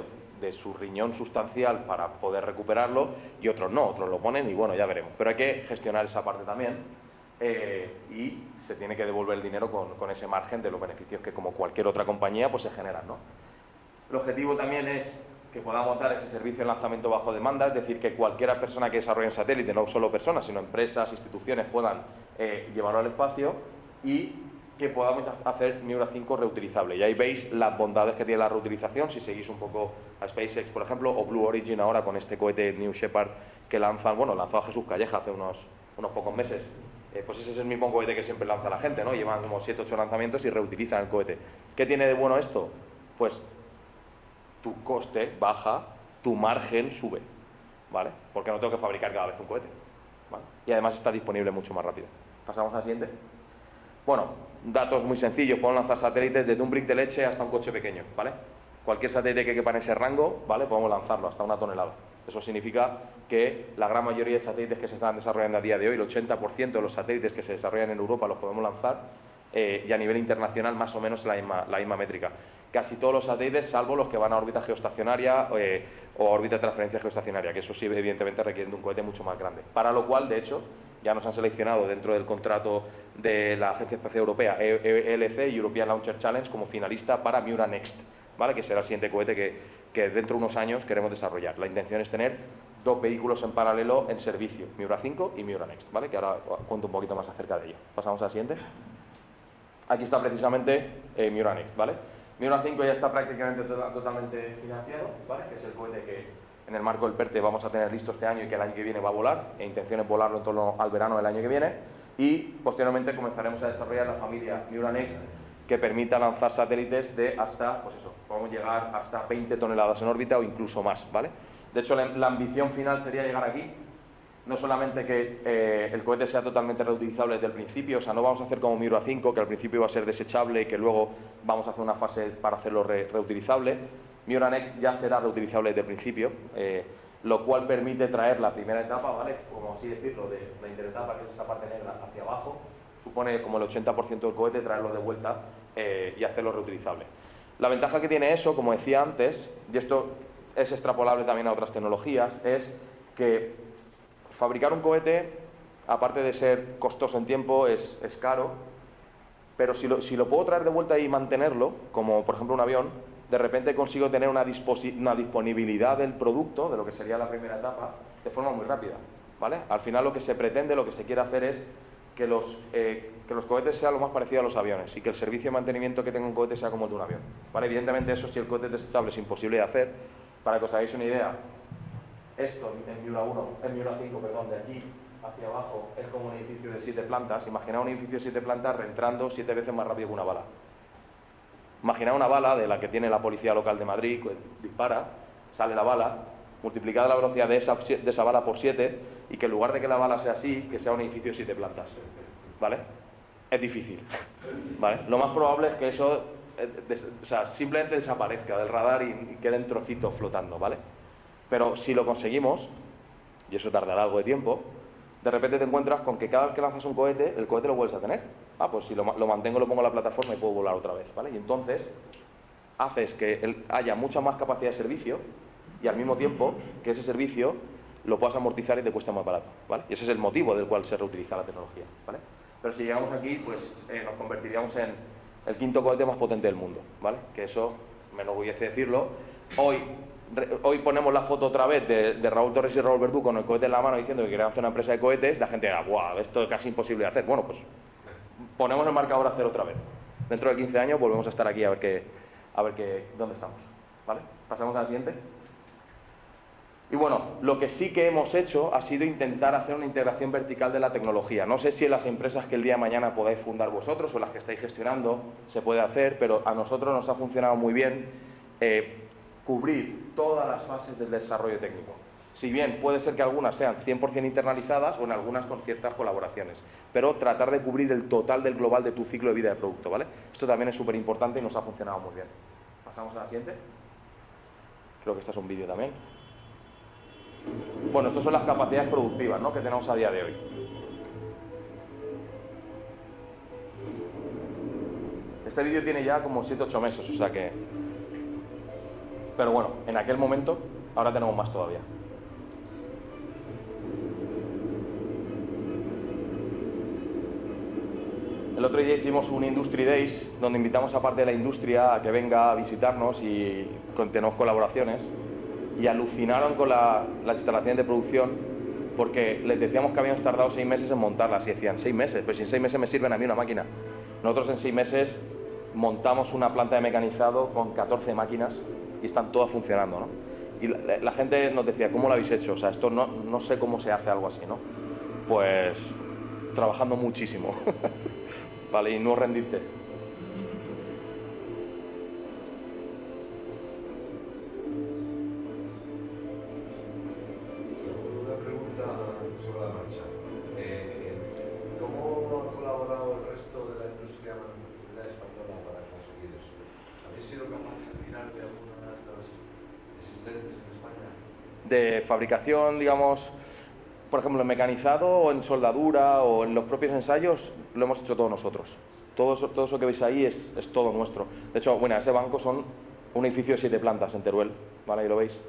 de su riñón sustancial para poder recuperarlo y otros no, otros lo ponen y bueno, ya veremos. Pero hay que gestionar esa parte también y se tiene que devolver el dinero con ese margen de los beneficios que como cualquier otra compañía pues se generan, ¿no? El objetivo también es que podamos dar ese servicio de lanzamiento bajo demanda, es decir, que cualquier persona que desarrolle un satélite, no solo personas, sino empresas, instituciones, puedan llevarlo al espacio y que podamos hacer Miura 5 reutilizable. Y ahí veis las bondades que tiene la reutilización, si seguís un poco a SpaceX, por ejemplo, o Blue Origin ahora con este cohete New Shepard que lanzan, bueno, lanzó a Jesús Calleja hace unos pocos meses. Pues ese es el mismo cohete que siempre lanza la gente, ¿no? Llevan como 7 o 8 lanzamientos y reutilizan el cohete. ¿Qué tiene de bueno esto? Pues tu coste baja, tu margen sube, ¿vale? Porque no tengo que fabricar cada vez un cohete, ¿vale? Y además está disponible mucho más rápido. Pasamos a la siguiente. Bueno, datos muy sencillos, podemos lanzar satélites desde un brick de leche hasta un coche pequeño, ¿vale? Cualquier satélite que quepa en ese rango, ¿vale? Podemos lanzarlo hasta 1 tonelada. Eso significa que la gran mayoría de satélites que se están desarrollando a día de hoy, el 80% de los satélites que se desarrollan en Europa los podemos lanzar y a nivel internacional más o menos la misma métrica. Casi todos los satélites, salvo los que van a órbita geoestacionaria o a órbita de transferencia geoestacionaria, que eso sí evidentemente requieren de un cohete mucho más grande. Para lo cual, de hecho, ya nos han seleccionado dentro del contrato de la Agencia Espacial Europea, ELC, European Launcher Challenge, como finalista para Miura Next, ¿vale? Que será el siguiente cohete que dentro de unos años queremos desarrollar. La intención es tener 2 vehículos en paralelo en servicio, Miura 5 y Miura Next, ¿vale? Que ahora cuento un poquito más acerca de ello. Pasamos al siguiente. Aquí está precisamente Miura Next, ¿vale? Miura 5 ya está prácticamente totalmente financiado, ¿vale? Que es el cohete que en el marco del PERTE vamos a tener listo este año y que el año que viene va a volar, e intención es volarlo en torno al verano del año que viene, y posteriormente comenzaremos a desarrollar la familia Miura Next, que permita lanzar satélites de hasta, pues eso, podemos llegar hasta 20 toneladas en órbita o incluso más, ¿vale? De hecho, la ambición final sería llegar aquí, no solamente que el cohete sea totalmente reutilizable desde el principio, o sea, no vamos a hacer como Miura 5, que al principio iba a ser desechable y que luego vamos a hacer una fase para hacerlo reutilizable. Miura Next ya será reutilizable desde el principio, lo cual permite traer la primera etapa, ¿vale? Como así decirlo, de la interetapa, que es esa parte negra, hacia abajo, supone como el 80% del cohete, traerlo de vuelta y hacerlo reutilizable. La ventaja que tiene eso, como decía antes, y esto es extrapolable también a otras tecnologías, es que fabricar un cohete, aparte de ser costoso en tiempo, es caro, pero si lo puedo traer de vuelta y mantenerlo, como por ejemplo un avión, de repente consigo tener una disponibilidad del producto, de lo que sería la primera etapa, de forma muy rápida, ¿vale? Al final lo que se pretende, lo que se quiere hacer es que los cohetes sean lo más parecido a los aviones y que el servicio de mantenimiento que tenga un cohete sea como el de un avión, ¿vale? Evidentemente eso, si el cohete es desechable, es imposible de hacer. Para que os hagáis una idea, esto en Miura 5, perdón, de aquí hacia abajo es como un edificio de 7 plantas. Imaginad un edificio de 7 plantas reentrando 7 veces más rápido que una bala. Imaginad una bala de la que tiene la policía local de Madrid, dispara, sale la bala, multiplicada la velocidad de esa bala por 7, y que en lugar de que la bala sea así, que sea un edificio de 7 plantas, ¿vale? Es difícil, ¿vale? Lo más probable es que eso simplemente desaparezca del radar y quede en trocitos flotando, ¿vale? Pero si lo conseguimos, y eso tardará algo de tiempo, de repente te encuentras con que cada vez que lanzas un cohete, el cohete lo vuelves a tener. Ah, pues si lo mantengo, lo pongo en la plataforma y puedo volar otra vez, ¿vale? Y entonces haces que haya mucha más capacidad de servicio y al mismo tiempo que ese servicio lo puedas amortizar y te cuesta más barato, ¿vale? Y ese es el motivo del cual se reutiliza la tecnología, ¿vale? Pero si llegamos aquí, pues nos convertiríamos en el 5.º cohete más potente del mundo, ¿vale? Que eso me enorgullece decirlo. Hoy ponemos la foto otra vez de Raúl Torres y Raúl Verdú con el cohete en la mano diciendo que querían hacer una empresa de cohetes. La gente dirá, ¡guau! Esto es casi imposible de hacer. Bueno, pues ponemos el marcador a cero otra vez. Dentro de 15 años volvemos a estar aquí a ver dónde estamos, ¿vale? Pasamos a la siguiente. Y bueno, lo que sí que hemos hecho ha sido intentar hacer una integración vertical de la tecnología. No sé si en las empresas que el día de mañana podáis fundar vosotros o las que estáis gestionando se puede hacer, pero a nosotros nos ha funcionado muy bien cubrir todas las fases del desarrollo técnico. Si bien puede ser que algunas sean 100% internalizadas o en algunas con ciertas colaboraciones, pero tratar de cubrir el total del global de tu ciclo de vida de producto, ¿vale? Esto también es súper importante y nos ha funcionado muy bien. Pasamos a la siguiente. Creo que este es un vídeo también. Bueno, estas son las capacidades productivas, ¿no?, que tenemos a día de hoy. Este vídeo tiene ya como 7-8 meses, o sea que... Pero bueno, en aquel momento, ahora tenemos más todavía. El otro día hicimos un Industry Days, donde invitamos a parte de la industria a que venga a visitarnos y tenemos colaboraciones. Y alucinaron con las instalaciones de producción porque les decíamos que habíamos tardado 6 meses en montarlas y decían, 6 meses, pues si en 6 meses me sirven a mí una máquina. Nosotros en 6 meses montamos una planta de mecanizado con 14 máquinas y están todas funcionando, ¿no? Y la gente nos decía, ¿cómo lo habéis hecho? O sea, esto no sé cómo se hace algo así, ¿no? Pues trabajando muchísimo, ¿vale? Y no rendirte. ¿Cómo ha colaborado el resto de la industria de fabricación, digamos, por ejemplo, en mecanizado o en soldadura o en los propios ensayos, lo hemos hecho todos nosotros. Todo eso que veis ahí es todo nuestro. De hecho, bueno, ese banco son un edificio de 7 plantas en Teruel, ¿vale? Ahí lo veis.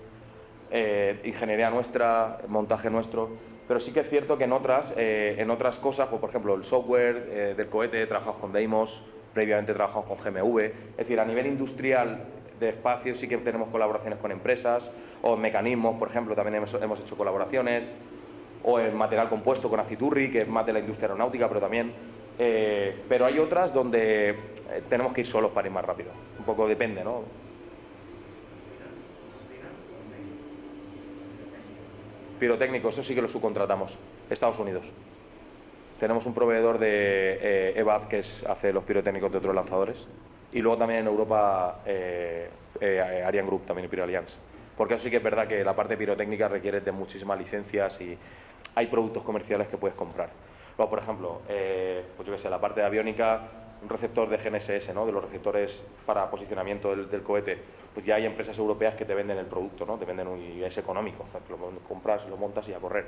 Ingeniería nuestra, montaje nuestro. Pero sí que es cierto que en otras cosas, como por ejemplo el software del cohete, trabajamos con Deimos, previamente trabajamos con GMV. Es decir, a nivel industrial de espacio sí que tenemos colaboraciones con empresas, o en mecanismos, por ejemplo, también hemos hecho colaboraciones, o en material compuesto con Aciturri, que es más de la industria aeronáutica, pero también. Pero hay otras donde tenemos que ir solos para ir más rápido. Un poco depende, ¿no? Pirotécnicos, eso sí que lo subcontratamos. Estados Unidos. Tenemos un proveedor de EVAD que hace los pirotécnicos de otros lanzadores. Y luego también en Europa, Ariane Group, también y Piro Alliance. Porque eso sí que es verdad que la parte pirotécnica requiere de muchísimas licencias y hay productos comerciales que puedes comprar. Luego, por ejemplo, pues yo qué sé, la parte de aviónica, un receptor de GNSS, ¿no? De los receptores para posicionamiento del cohete, pues ya hay empresas europeas que te venden el producto, ¿no? Te venden y es económico, o sea, lo compras, lo montas y a correr.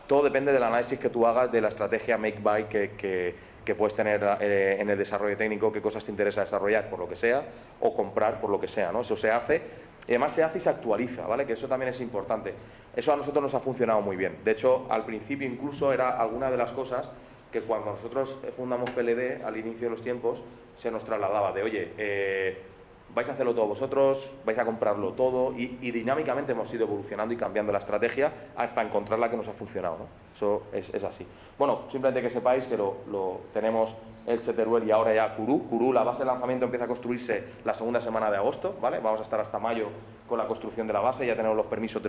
Todo depende del análisis que tú hagas de la estrategia make-buy que puedes tener en el desarrollo técnico, qué cosas te interesa desarrollar por lo que sea o comprar por lo que sea, ¿no? Eso se hace y además se hace y se actualiza, ¿vale? Que eso también es importante. Eso a nosotros nos ha funcionado muy bien. De hecho, al principio incluso era alguna de las cosas que cuando nosotros fundamos PLD, al inicio de los tiempos, se nos trasladaba de, oye, vais a hacerlo todo vosotros, vais a comprarlo todo y dinámicamente hemos ido evolucionando y cambiando la estrategia hasta encontrar la que nos ha funcionado, ¿no? Eso es así. Bueno, simplemente que sepáis que lo tenemos Elche, Teruel y ahora ya Kourou. La base de lanzamiento empieza a construirse la segunda semana de agosto, ¿vale? Vamos a estar hasta mayo con la construcción de la base, ya tenemos los permisos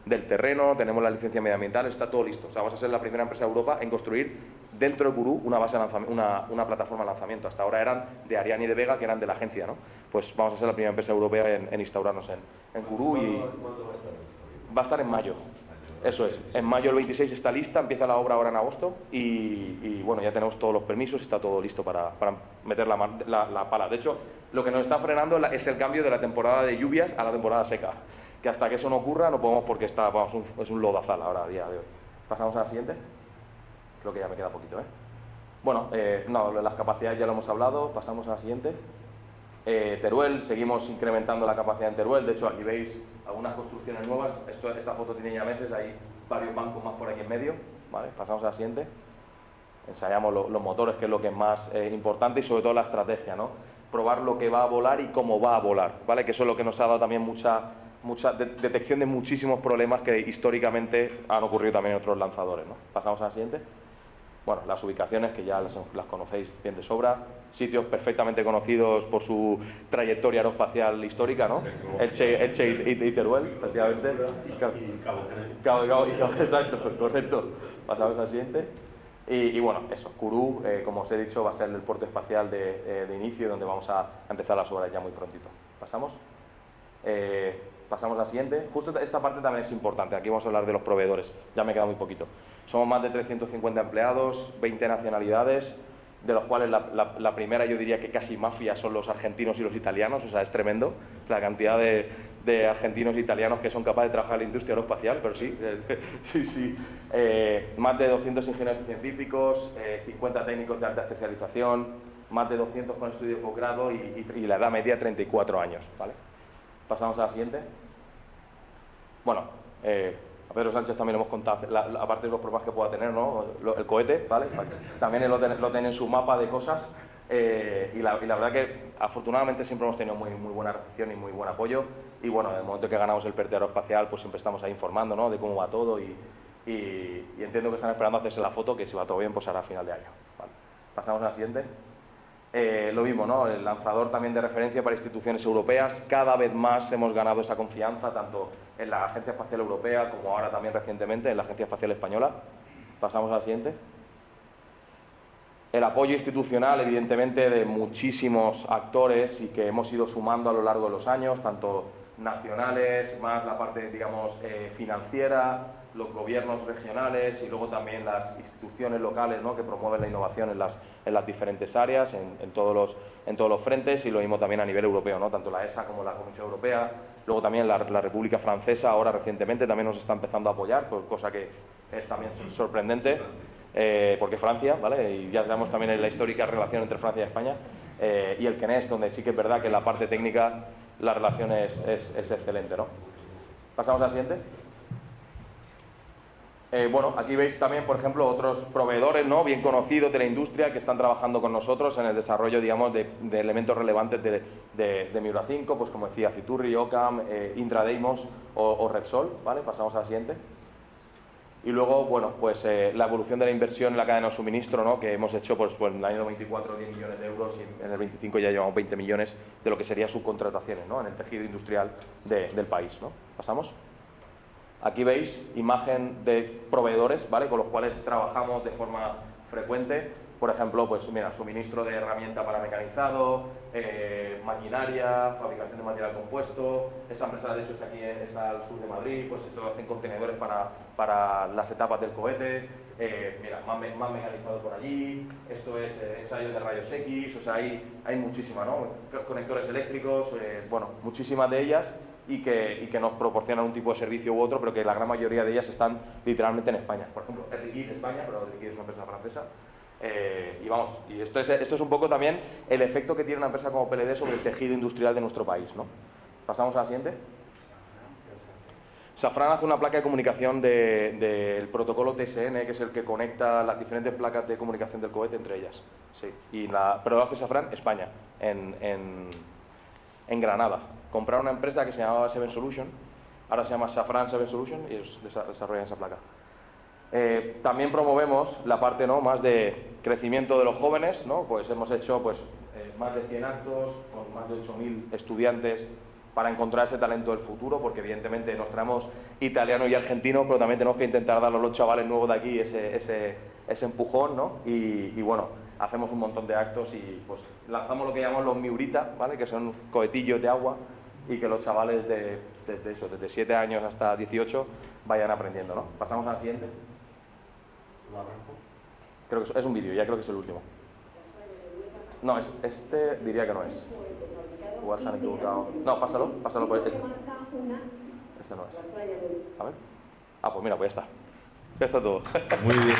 del terreno, tenemos la licencia medioambiental, está todo listo. O sea, vamos a ser la primera empresa de Europa en construir dentro de Kourou una base de una plataforma de lanzamiento. Hasta ahora eran de Ariane y de Vega, que eran de la agencia, ¿no? Pues vamos a ser la primera empresa europea en instaurarnos en Kourou y ¿Cuándo va a estar? va a estar en mayo. Eso es, en mayo el 26 está lista, empieza la obra ahora en agosto y bueno, ya tenemos todos los permisos, está todo listo para meter la pala. De hecho, lo que nos está frenando es el cambio de la temporada de lluvias a la temporada seca, que hasta que eso no ocurra no podemos porque es un lodazal ahora a día de hoy. ¿Pasamos a la siguiente? Creo que ya me queda poquito, ¿eh? Bueno, no, las capacidades ya lo hemos hablado, pasamos a la siguiente. Teruel, seguimos incrementando la capacidad en Teruel, de hecho aquí veis algunas construcciones nuevas, esta foto tiene ya meses, hay varios bancos más por aquí en medio, ¿vale? Pasamos a la siguiente. Ensayamos los motores, que es lo que es más importante y sobre todo la estrategia, ¿no? Probar lo que va a volar y cómo va a volar, ¿vale? Que eso es lo que nos ha dado también mucha detección de muchísimos problemas que históricamente han ocurrido también en otros lanzadores, ¿no? Pasamos a la siguiente. Bueno, las ubicaciones que ya las conocéis bien de sobra, sitios perfectamente conocidos por su trayectoria aeroespacial histórica, ¿no? Elche y Teruel, efectivamente. Exacto, correcto. Pasamos al siguiente. Y bueno, eso, Kourou, como os he dicho, va a ser el puerto espacial de inicio, donde vamos a empezar las obras ya muy prontito. ¿Pasamos? Pasamos a la siguiente. Justo esta parte también es importante, aquí vamos a hablar de los proveedores, ya me queda muy poquito. Somos más de 350 empleados, 20 nacionalidades, de los cuales la primera yo diría que casi mafia son los argentinos y los italianos, o sea, es tremendo la cantidad de argentinos e italianos que son capaces de trabajar en la industria aeroespacial, pero sí, sí. Más de 200 ingenieros científicos, 50 técnicos de alta especialización, más de 200 con estudio de posgrado y la edad media 34 años, ¿vale? Pasamos a la siguiente. Bueno, a Pedro Sánchez también le hemos contado, aparte de los problemas que pueda tener, ¿no? El cohete, ¿vale? También lo tiene en su mapa de cosas y la verdad que afortunadamente siempre hemos tenido muy buena recepción y muy buen apoyo y bueno, en el momento que ganamos el PERTE aeroespacial pues siempre estamos ahí informando, ¿no? De cómo va todo y entiendo que están esperando hacerse la foto, que si va todo bien pues será a final de año, ¿vale? Pasamos a la siguiente. Lo mismo, ¿no? El lanzador también de referencia para instituciones europeas. Cada vez más hemos ganado esa confianza, tanto en la Agencia Espacial Europea como ahora también recientemente en la Agencia Espacial Española. Pasamos a la siguiente. El apoyo institucional, evidentemente, de muchísimos actores y que hemos ido sumando a lo largo de los años, tanto nacionales, más la parte, digamos, financiera, los gobiernos regionales y luego también las instituciones locales, ¿no? Que promueven la innovación en las diferentes áreas, en todos los frentes y lo mismo también a nivel europeo, ¿no? Tanto la ESA como la Comisión Europea, Luego también la República Francesa, ahora recientemente, también nos está empezando a apoyar, cosa que es también sorprendente, porque Francia, ¿vale? Y ya sabemos también la histórica relación entre Francia y España, y el CNES, donde sí que es verdad que en la parte técnica la relación es excelente, ¿no? Pasamos a la siguiente. Bueno, aquí veis también, por ejemplo, otros proveedores, ¿no?, bien conocidos de la industria que están trabajando con nosotros en el desarrollo, digamos, de elementos relevantes de Miura 5, pues como decía, Citurri, Ocam, Indra Deimos o Repsol, ¿vale? Pasamos a la siguiente. Y luego, bueno, pues la evolución de la inversión en la cadena de suministro, ¿no?, que hemos hecho pues en el año 24 10 millones de euros y en el 25 ya llevamos 20 millones de lo que sería subcontrataciones, ¿no?, en el tejido industrial del país, ¿no? Pasamos. Aquí veis imagen de proveedores, ¿vale?, con los cuales trabajamos de forma frecuente. Por ejemplo, pues mira, suministro de herramienta para mecanizado, maquinaria, fabricación de material compuesto. Esta empresa, de hecho, está aquí, está al sur de Madrid, pues esto hacen contenedores para las etapas del cohete. Mira, más mecanizado por allí. Esto es ensayo de rayos X, o sea, hay muchísimas, ¿no? Conectores eléctricos, bueno, muchísimas de ellas. Y que nos proporcionan un tipo de servicio u otro, pero que la gran mayoría de ellas están literalmente en España. Por ejemplo, Air Liquide España, pero Air Liquide es una empresa francesa. Y vamos, y esto es un poco también el efecto que tiene una empresa como PLD sobre el tejido industrial de nuestro país, ¿no? Pasamos a la siguiente. Safran hace una placa de comunicación del protocolo TSN, que es el que conecta las diferentes placas de comunicación del cohete entre ellas. Sí. Pero lo hace Safran España, en Granada. Compraron una empresa que se llamaba Seven Solution, ahora se llama Safran Seven Solution y ellos desarrollan esa placa. También promovemos la parte, ¿no?, más de crecimiento de los jóvenes, ¿no? Pues hemos hecho pues, más de 100 actos con más de 8.000 estudiantes para encontrar ese talento del futuro, porque evidentemente nos traemos italiano y argentino, pero también tenemos que intentar darle a los chavales nuevos de aquí ese empujón, ¿no? Y bueno, hacemos un montón de actos y pues lanzamos lo que llamamos los Miurita, ¿vale?, que son cohetillos de agua, y que los chavales desde 7 años hasta 18 vayan aprendiendo, ¿no? Pasamos a la siguiente. Creo que es un vídeo, ya creo que es el último. No, este diría que no es. Igual se han equivocado. No, pásalo por este. Este no es. A ver. Ah, pues mira, pues ya está. Ya está todo. Muy bien.